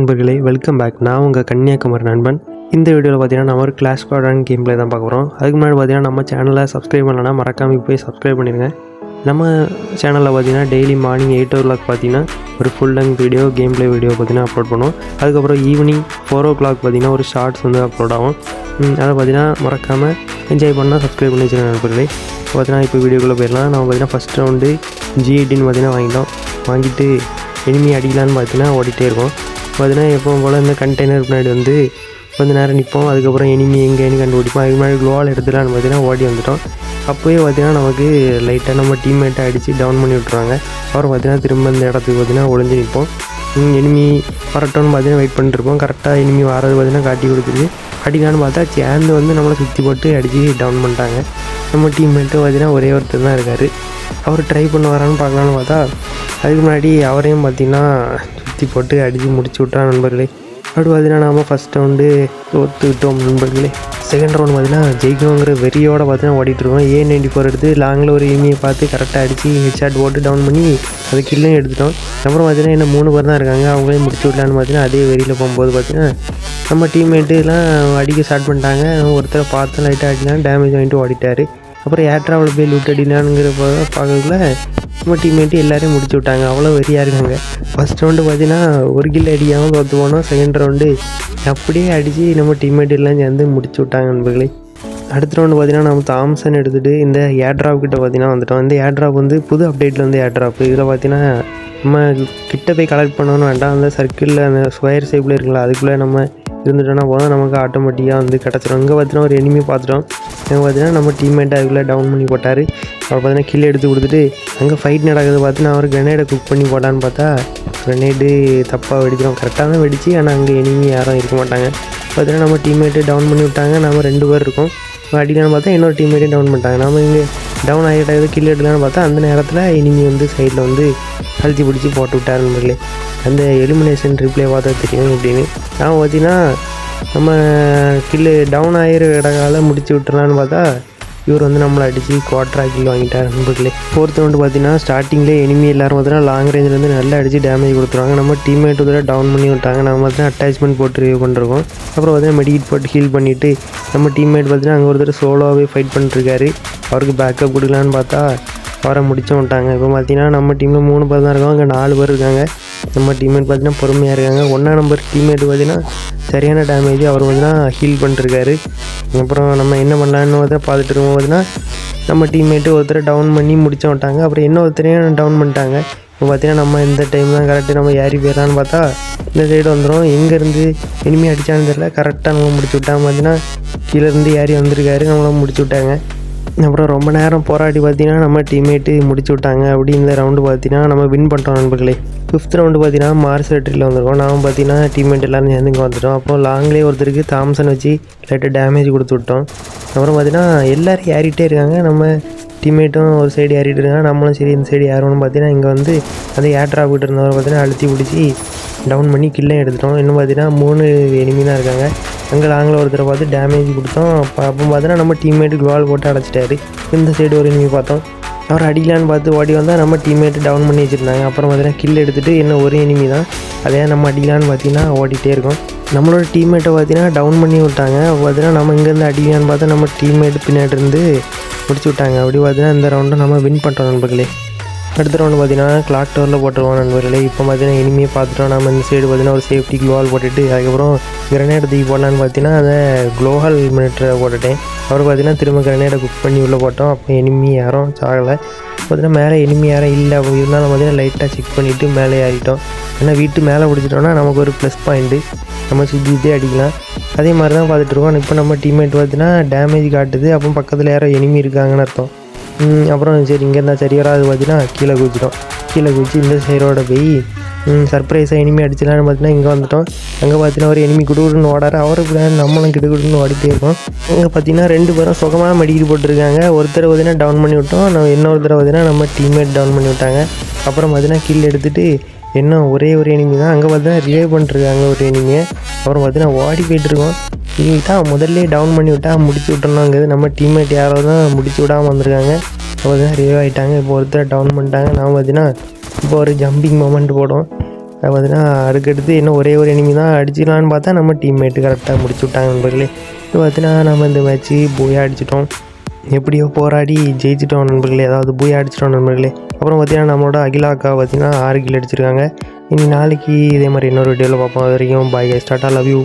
நண்பர்களே, welcome back. நான் உங்கள் கன்னியாகுமரி நண்பன். இந்த வீடியோவில் பார்த்தீங்கன்னா நம்ம ஒரு கிளாஷ் ஸ்குவாட் கேம் பிளே தான் பார்க்க போகிறோம். அதுக்கு முன்னாடி பார்த்தீங்கன்னா நம்ம சேனலை சப்ஸ்கிரைப் பண்ணலன்னா மறக்காமல் போய் சப்ஸ்கிரைப் பண்ணிடுங்க. நம்ம சேனலில் பார்த்தீங்கன்னா டெய்லி மார்னிங் 8 o'clock பார்த்தீங்கன்னா ஒரு full length video game play video பார்த்தீங்கன்னா அப்லோட் பண்ணுவோம். அதுக்கப்புறம் ஈவினிங் 4 o'clock பார்த்தீங்கன்னா ஒரு ஷார்ட்ஸ் வந்து அப்லோட் ஆகும். அதை பார்த்தீங்கன்னா மறக்காமல் என்ஜாய் பண்ணால் சப்ஸ்கிரைப் பண்ணி வச்சுருங்க நண்பர்களே. பார்த்தீங்கன்னா இப்போ வீடியோக்குள்ளே போயிடலாம். நம்ம பார்த்தீங்கன்னா ஃபஸ்ட் ரவுண்டு G18 பார்த்தீங்கன்னா வாங்கிட்டு எனிமி அடிக்கலான்னு பார்த்தீங்கன்னா ஓடிட்டே இருக்கும். பார்த்தீங்கன்னா எப்பவும் போல் இந்த கண்டெய்னர் முன்னாடி வந்து கொஞ்சம் நேரம் நிற்போம். அதுக்கப்புறம் எனிமி எங்கேன்னு கண்டுபிடிப்போம். அதுக்கு முன்னாடி க்ளோவால் எடுத்துலான்னு பார்த்தீங்கன்னா ஓடி வந்துட்டோம். அப்போயே பார்த்தீங்கன்னா நமக்கு லைட்டாக நம்ம டீம்மேட்டை அடித்து டவுன் பண்ணி விட்ருவாங்க. அப்புறம் பார்த்தீங்கன்னா திரும்ப இந்த இடத்துக்கு பார்த்தீங்கன்னா ஒளிஞ்சு நிற்போம். எனிமி வரட்டோன்னு பார்த்தீங்கன்னா வெயிட் பண்ணிட்டுருப்போம். கரெக்டாக எனிமி வரது பார்த்தீங்கன்னா காட்டி கொடுத்துட்டு அடிக்கலான்னு பார்த்தா சேர்ந்து வந்து நம்மளை சுற்றி போட்டு அடித்து டவுன் பண்ணிட்டாங்க. நம்ம டீம்மேட்டு பார்த்தீங்கன்னா ஒரே ஒருத்தர் தான் இருக்கார். அவர் ட்ரை பண்ண வரான்னு பார்க்கலான்னு பார்த்தா அதுக்கு முன்னாடி அவரையும் பார்த்திங்கன்னா சுற்றி போட்டு அடித்து முடிச்சு விட்டான் நண்பர்களே. அப்படி பார்த்தீங்கன்னா நாம் ஃபஸ்ட் ரவுண்டு தோற்றுக்கிட்டோம் நண்பர்களே. செகண்ட் ரவுண்ட் பார்த்தீங்கன்னா ஜெயிக்கணுங்கிற வெறியோடு பார்த்தீங்கன்னா ஓடிட்டுருக்கோம். A94 எடுத்து லாங்கில் ஒரு எனிமியை பார்த்து கரெக்டாக அடித்து ஹெட்ஷாட் போட்டு டவுன் பண்ணி அது கில்லையும் எடுத்துட்டோம். அப்புறம் பார்த்தீங்கன்னா இன்னும் 3 பேர் தான் இருக்காங்க. அவங்களையும் முடிச்சு விடலான்னு பார்த்தீங்கன்னா அதே வெறியில் போகும்போது பார்த்தீங்கன்னா நம்ம டீம்மேட்டுலாம் அடிக்க ஸ்டார்ட் பண்ணிட்டாங்க. ஒருத்தரை பார்த்து லைட்டாக அடிக்கலாம் டேமேஜ் வாங்கிட்டு ஓடிட்டார். அப்புறம் ஏட்ராவில் போய் லூட் அடிக்கலானுங்கிற பார்க்கல நம்ம டீம்மேட்டு எல்லோரையும் முடிச்சு விட்டாங்க. அவ்வளோ வெறியாக இருக்காங்க. ஃபஸ்ட் ரவுண்டு பார்த்தீங்கன்னா ஒரு கில் அடிக்காமல் தோற்று போனோம். செகண்ட் ரவுண்டு அப்படியே அடித்து நம்ம டீம்மேட் எல்லாம் சேர்ந்து முடிச்சு விட்டாங்க நண்பர்களே. அடுத்த ரவுண்டு பார்த்தீங்கன்னா நம்ம தாம்சன் எடுத்துகிட்டு இந்த ஏட்ராப் கிட்ட பார்த்தீங்கன்னா வந்துட்டோம். இந்த ஏட்ராப் வந்து புது அப்டேட்டில் வந்து ஏட்ராப் இதில் பார்த்தீங்கன்னா நம்ம கிட்ட போய் கலெக்ட் பண்ணணும் வேண்டாம். அந்த சர்க்கிளில் அந்த ஸ்கொயர் ஷேப்பில் இருக்குல்ல அதுக்குள்ளே நம்ம இருந்துட்டோன்னா போதும் நமக்கு ஆட்டோமேட்டிக்காக வந்து கிடச்சிரும். இங்கே பார்த்தீங்கன்னா ஒரு எனிமி பார்த்துட்டோம். அங்கே பார்த்தீங்கன்னா நம்ம டீம்மேட் அதுக்குள்ளே டவுன் பண்ணி போட்டார். அவர் பார்த்தீங்கன்னா கில் எடுத்து கொடுத்துட்டு அங்கே ஃபைட் நடக்குது பார்த்தீங்கன்னா அவர் கிரனேடை குக் பண்ணி போட்டான்னு பார்த்தா கிரனேடு தப்பாக வெடிக்கிறோம். கரெக்டாக தான் வெடிச்சு ஆனால் அங்கே எனிமி யாரும் இருக்க மாட்டாங்க. பார்த்தீங்கன்னா நம்ம டீம்மேட்டு டவுன் பண்ணி விட்டாங்க. நம்ம 2 பேர் இருக்கோம். அடிக்கலான்னு பார்த்தா இன்னொரு டீம்மேட்டையும் டவுன் பண்ணிட்டாங்க. நம்ம இங்கே டவுன் ஆகிட்டாங்க கில் எடுக்கலான்னு பார்த்தா அந்த நேரத்தில் எனிமி வந்து சைடில் வந்து அழுத்தி பிடிச்சி போட்டு விட்டார் நண்பர்களே. அந்த எலிமினேஷன் ரிப்ளே பார்த்தா தெரியும் அப்படின்னு. நான் பார்த்தீங்கன்னா நம்ம கில்லு டவுன் ஆகிற இடக்கால முடிச்சு விட்டுலான்னு பார்த்தா இவர் வந்து நம்மளை அடித்து குவாட்ரா கில் வாங்கிட்டார் நண்பர்களே. ஃபோர்த் ரவுண்டு பார்த்தீங்கன்னா ஸ்டார்டிங்லேயே எனிமி எல்லோரும் பார்த்தீங்கன்னா லாங் ரேஞ்சிலேருந்து நல்லா அடித்து டேமேஜ் கொடுத்துருவாங்க. நம்ம டீம்மேட் வந்து டவுன் பண்ணி விட்டாங்க. நம்ம பார்த்தீங்கன்னா அட்டாச்மெண்ட் போட்டு ரிவ்யூ பண்ணிருக்கோம். அப்புறம் பார்த்தீங்கன்னா மெடிக்கேட் போட்டு ஹீல் பண்ணிவிட்டு நம்ம டீம்மேட் பார்த்தீங்கன்னா அங்கே ஒருத்தர் சோலோவாகவே ஃபைட் பண்ணிட்டுருக்காரு. அவருக்கு பேக்கப் கொடுக்கலான்னு பார்த்தா அவரை முடிச்சு விட்டாங்க. இப்போ பார்த்தீங்கன்னா நம்ம டீமில் 3 பேர் தான் இருக்கோம். அங்கே 4 பேர் இருக்காங்க. நம்ம டீம்மேட் பார்த்தீங்கன்னா பொறுமையாக இருக்காங்க. 1 நம்பர் டீம்மேட் பார்த்தீங்கன்னா சரியான டேமேஜ் அவர் பார்த்தீங்கன்னா ஹீல் பண்ணிட்டுருக்காரு. அப்புறம் நம்ம என்ன பண்ணலான்னு பார்த்துட்டு இருக்கோம். பார்த்தீங்கன்னா நம்ம டீம்மேட்டு ஒருத்தரை டவுன் பண்ணி முடிச்சு விட்டாங்க. அப்புறம் இன்னொருத்தரையும் டவுன் பண்ணிட்டாங்க. இப்போ பார்த்தீங்கன்னா நம்ம இந்த டைம் தான் கரெக்டாக நம்ம ஏறி போயிடலான்னு பார்த்தா இந்த சைடு வந்துடும். எங்கேருந்து இனிமே அடித்தான்னு தெரியல. கரெக்டாக நம்ம முடிச்சு விட்டாங்க. பார்த்தீங்கன்னா கீழேருந்து ஏறி வந்திருக்காரு. நம்மளை முடிச்சு விட்டாங்க. அப்புறம் ரொம்ப நேரம் போராடி பார்த்தீங்கன்னா நம்ம டீம்மேட்டு முடிச்சு விட்டாங்க. அப்படி இந்த ரவுண்டு பார்த்தீங்கன்னா நம்ம வின் பண்ணிட்டோம் நண்பர்களே. 5th ரவுண்டு பார்த்தீங்கன்னா மார்ஸ் வெற்றியில் வந்திருக்கோம். நாம் பார்த்தீங்கன்னா டீம்மேட் எல்லோரும் சேர்ந்து இங்கே வந்துட்டோம். அப்போ லாங்லேயே ஒருத்தருக்கு தாம்சன் வச்சு லைட்டாக டேமேஜ் கொடுத்து விட்டோம். அப்புறம் பார்த்தீங்கன்னா எல்லோரும் ஏறிட்டே இருக்காங்க. நம்ம டீம்மேட்டும் ஒரு சைடு ஏறிட்டு இருக்காங்க. நம்மளும் சரி இந்த சைடு ஏறணும்னு பார்த்தீங்கன்னா இங்கே வந்து அந்த ஏட்ராப் கிட்ட இருந்தவரை பார்த்தீங்கன்னா அழுத்தி பிடிச்சி டவுன் பண்ணி கில்லையும் எடுத்துட்டோம். இன்னும் பார்த்தீங்கன்னா 3 எனிமி தான் இருக்காங்க. அங்கே லாங்கில் ஒருத்தரை பார்த்து டேமேஜ் கொடுத்தோம். அப்போ பார்த்தீங்கன்னா நம்ம டீம்மேட்டு குவால் போட்டு அடைச்சிட்டாரு. இந்த சைடு ஒரு எனிமி பார்த்தோம். அவர் அடிக்கலான்னு பார்த்து ஓடி வந்தால் நம்ம டீம்மேட்டு டவுன் பண்ணி வச்சுருந்தாங்க. அப்புறம் பார்த்தீங்கன்னா கில் எடுத்துகிட்டு இன்னும் ஒரு எனிமி தான் அதே நம்ம அடிக்கலான்னு பார்த்தீங்கன்னா ஓடிட்டே இருக்கோம். நம்மளோட டீம்மேட்டை பார்த்தீங்கன்னா டவுன் பண்ணி விட்டாங்க. பார்த்தீங்கன்னா நம்ம இங்கேருந்து அடிக்கலான்னு பார்த்தா நம்ம டீம்மேட்டு பின்னாடி இருந்து முடிச்சு விட்டாங்க. அப்படி பார்த்தீங்கன்னா இந்த ரவுண்டை நம்ம வின் பண்ணுறோம் நண்பர்களே. அடுத்த ரவுண்டு பார்த்தீங்கன்னா கிளாக் டவரில் போட்டுருவோம் நண்பர்களே. இப்போ பார்த்தீங்கன்னா இனிமேல் பார்த்துட்டோம். நம்ம இந்த சைடு பார்த்தீங்கன்னா ஒரு சேஃப்டி க்ளோவால் போட்டுட்டு அதுக்கப்புறம் கிரனேட் தூக்கி போடலான்னு பார்த்தீங்கன்னா அதை க்ளோவால் மினிட்டரை போட்டுட்டேன். அவர் பார்த்தீங்கன்னா திரும்ப கிரனேடை குக் பண்ணி உள்ளே போட்டோம். அப்போ எனிமி யாரும் சாகலை. பார்த்தீங்கன்னா மேலே எனிமி யாரும் இல்லை. அப்போ இருந்தாலும் பார்த்தீங்கன்னா லைட்டாக செக் பண்ணிவிட்டு மேலே ஏறிட்டோம். ஏன்னா வீட்டு மேலே பிடிச்சிட்டோன்னா நமக்கு ஒரு ப்ளஸ் பாயிண்ட்டு நம்ம சுற்றிட்டே அடிக்கலாம். அதே மாதிரி தான் பார்த்துட்ருக்கோம். இப்போ நம்ம டீம்மேட் பார்த்தீங்கன்னா டேமேஜ் காட்டுது. அப்போ பக்கத்தில் யாரோ எனிமி இருக்காங்கன்னு அர்த்தம். அப்புறம் சரி இங்கே இருந்தால் சரி வராது பார்த்தீங்கன்னா கீழே குதிச்சிட்டோம். கீழே குதிச்சு இந்த சைடோட போய் சர்ப்ரைஸாக எனிமி அடிச்சிடலான்னு பார்த்தீங்கன்னா இங்கே வந்துட்டோம். அங்கே பார்த்தீங்கன்னா ஒரு எனிமி குடுகுடுன்னு ஓடாரு. அவரு இப்படி நம்மளும் கிடுகுடுன்னு ஓடிட்டே இருக்கோம். அங்கே பார்த்தீங்கன்னா 2 பேரும் சுகமாக மெடிக்கல் போட்டுருக்காங்க. ஒருத்தரை பார்த்தீங்கன்னா டவுன் பண்ணி விட்டோம். இன்னொருத்தரை பார்த்தீங்கன்னா நம்ம டீம்மேட் டவுன் பண்ணி விட்டாங்க. அப்புறம் பார்த்தீங்கன்னா கில் எடுத்துகிட்டு இன்னும் ஒரே ஒரு எனிமி தான் அங்கே பார்த்தீங்கன்னா ரிவைவ் பண்ணிட்டுருக்காங்க ஒரு எனிமியை. அப்புறம் பார்த்தீங்கன்னா ஓடி போய்ட்டுருக்கோம். தான் முதல்ல டவுன் பண்ணி விட்டால் முடிச்சு விட்டோம்னாங்கிறது நம்ம டீம்மேட் யாரோ தான் முடிச்சு விடாமல் வந்திருக்காங்க. அப்போ தான் ரிவைவ் ஆகிட்டாங்க. இப்போ ஒருத்தர் டவுன் பண்ணிட்டாங்க. நான் பார்த்தீங்கன்னா இப்போ ஒரு ஜம்பிங் மொமெண்ட் போடும். அது பார்த்தீங்கன்னா அதுக்கடுத்து இன்னும் ஒரே ஒரு எனிமி தான் அடிச்சிடலான்னு பார்த்தா நம்ம டீம்மேட்டு கரெக்டாக முடிச்சு விட்டாங்க நண்பர்களே. இப்போ பார்த்தீங்கன்னா நம்ம இந்த மேட்ச்சு பூயா அடிச்சிட்டோம், எப்படியோ போராடி ஜெயிச்சிட்டோம் நண்பர்களே, அதாவது பூயா அடிச்சிட்டோம் நண்பர்களே. அப்புறம் பார்த்தீங்கன்னா நம்மளோட அகிலா அக்கா பார்த்தீங்கன்னா 6 கில் அடிச்சிருக்காங்க. இனி நாளைக்கு இதே மாதிரி இன்னொரு வீடியோவில் பார்ப்போம். அது வரைக்கும் பாய், டாட்டா, லவ் யூ.